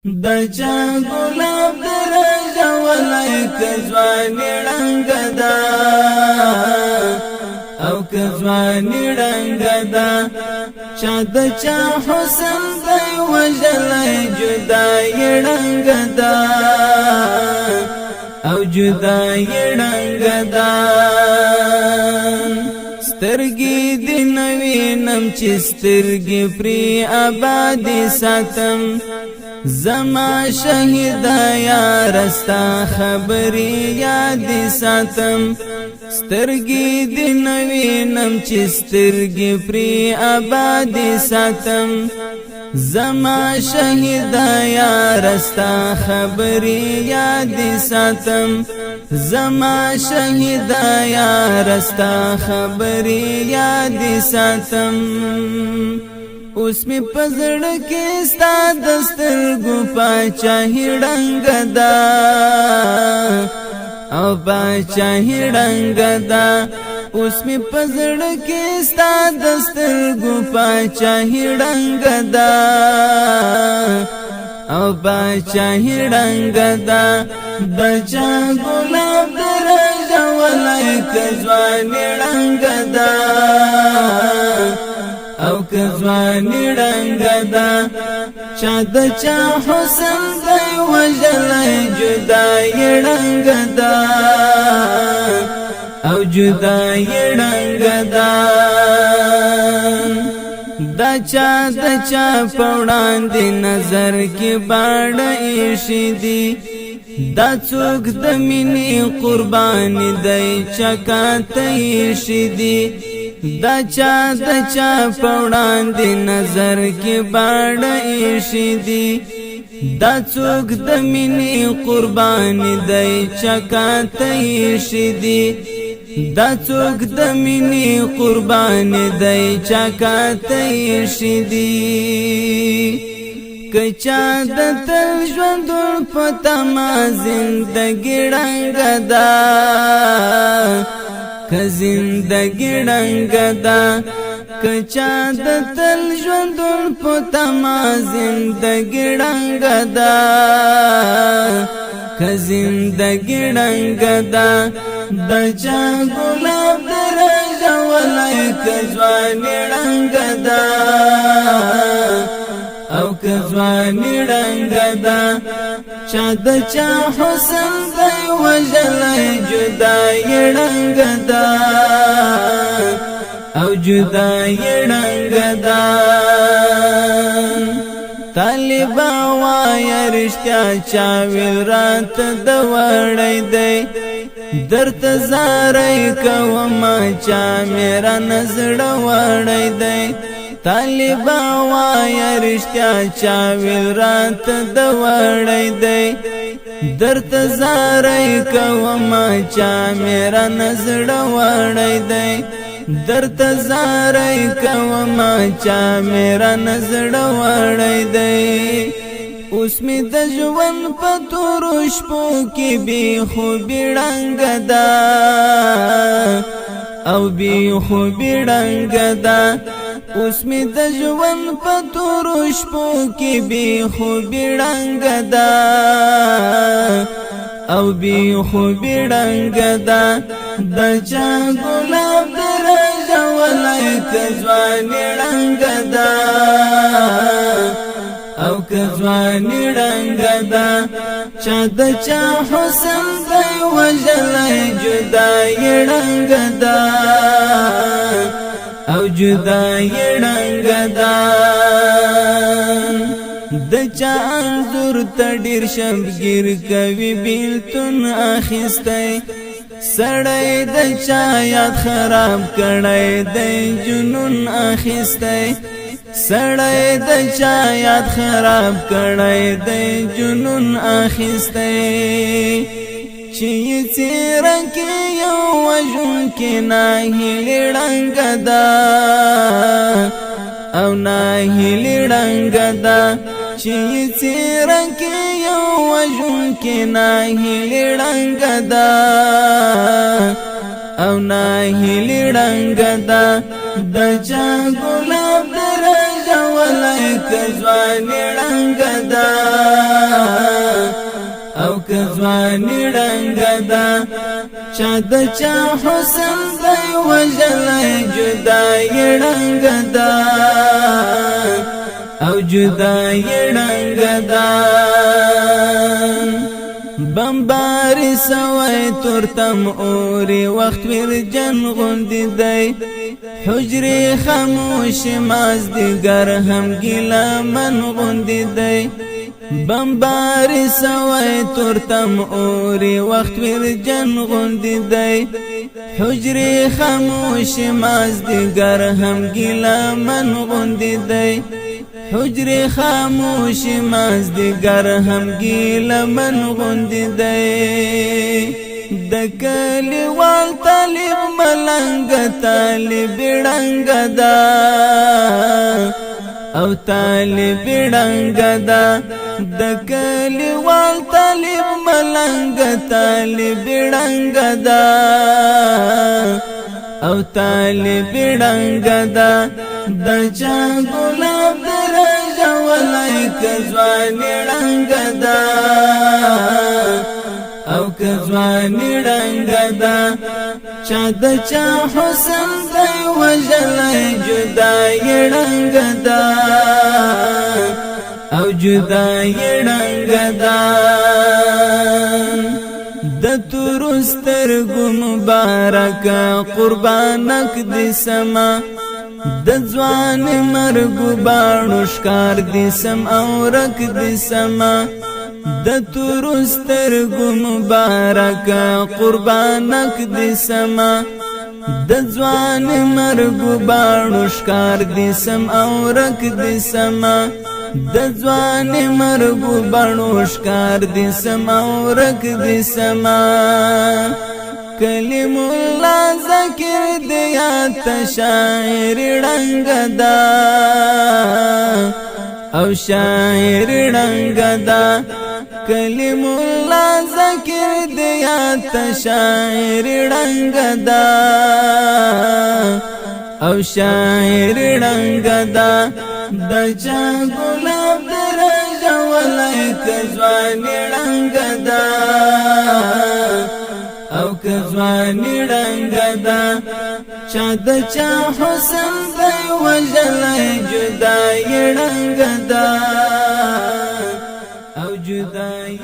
د چا ګلاب درجه ولای کځوانی رنگ دا او کځوانی رنگ دا چا د چا حسن دی وجلای جدای رنگ دا او جدای رنگ دا سترګې دی نوینم چې سترګې پری آبادی ساتم زما شهید یا رستا خبری یاد ساتم سترګې دی نوینم چې سترګې پری آبادی ساتم زما شهید یا رستا خبری یاد ساتم زما شهید یا رستا خبری یاد ساتم اوس می پزړ کې ستا دسترګو پاچاهي رنگ دا او پاچاهي رنگ دا اوس می پزړ کې ستا دسترګو پاچاهي رنگ دا او پاچاهي رنگ دا د چا ګلاب درجه ولای کځوانی رنگ دا او کځوانی رنگ دا چا د چا حسن دی وجلای جدای رنگ دا او جدای رنگ دا دا چا پوڑان دی نظر کی باڑ ایشی دی دا څوک د مینې قربانی دی چکات ایشی دی دا چا پوڑان دی نظر کی باڑ ایشی دی دا څوک د مینې قربانی دی چکات ایشی دی دا څوک د مینې قربانی دی چکات ایشی دی کچا د تل ژوند په تما زندګی رنگ دا ک زندګی رنگ دا کچا د تل ژوند په تما زندګی رنگ دا ک زندګی رنگ دا د چا ګلاب درجه ولای کځوانی رنگ دا او کځوانی رنگ دا چا د چا حسن دی وجلای جدای رنگ دا او جدای رنگ دا طالبا وای رشتیا چا ویل رات د وړی دی درت زارای کوما چا میرا نظر وړی دی طالبا وای رشتیا چا ویل رات د وړی دی درت زارای کوما چا میرا نظر وړی دی درت زارای کوما چا میرا نظر وړی دی اوس می د ژوند په تورو شپو کې بې خوبي رنګ دا او بې خوبي رنګ دا اوس می د ژوند په تورو شپو کې بې خوبي رنګ دا او بې خوبي رنگ دا د چا ګلاب درجه ولای کځوانی رنگ دا او کځوانی رنگ دا چا د چا حسن دی وجلای جدای رنگ دا او جدای رنگ دا د چا انظر ته ډیر شمګیر کوي بیلتون اخیستی سړی د چا یاد خراب کړی دی جنون اخیستی سړی د چا یاد خراب کړی دی جنون اخیستی چې څیره کې یو وژن کې ناهیلې رنګ دا او ناهیلې رنګ دا چې څیره کې یو وژن کې ناهیلې رنګ دا او ناهیلې رنګ دا د چا ګلاب درجه ولای کځوانی رنگ دا کزوانی رنگ دا چا د چا حسن دی وجلای جدای رنگ دا او جدای رنگ دا بمباری سوی ترتم اوری وقت ورجن غندی دی حجری خاموش مازدیگر هم گیلا من غندی دی بمباری سوی ترتم اوری وقت ورجن غندی دی حجری خاموش مازدیگر هم گیلا من غندی دی حجری خاموش مازدیگر هم گیلا من غندی دی دکلی وال طالب ملنگ طالب رنگ دا او طالب رنگ دا دکلی وال طالب ملنگ طالب رنگ دا او طالب رنگ دا دچا گلاب درجا ولای کزوانی رنگ دا او کزوانی رنگ دا چا د چا حسن دی وجلای جدای رنگ دا او جدای رنگ دا د تورسترګو مبارکه قربانک دي سما د ځوان مرګو باڼو ښکار دي سم او رک دي سما د تورسترګو مبارکه قربانک دي سما د ځوان مرګو باڼو ښکار دي سم او رک دي سما د ځوان مرګو باڼو ښکار دي سم او رک دي سما کلم الله ذکر دیات شاعر رنگ دا او شاعر رنگ دا کلم الله ذکر دیات شاعر رنگ دا او شاعر رنگ دا د چا گلاب درجا ولای کزوانی رنگ دا او کزوانی رنگ دا چا د چا حسن دی وجلای جدای رنگ دا او جدای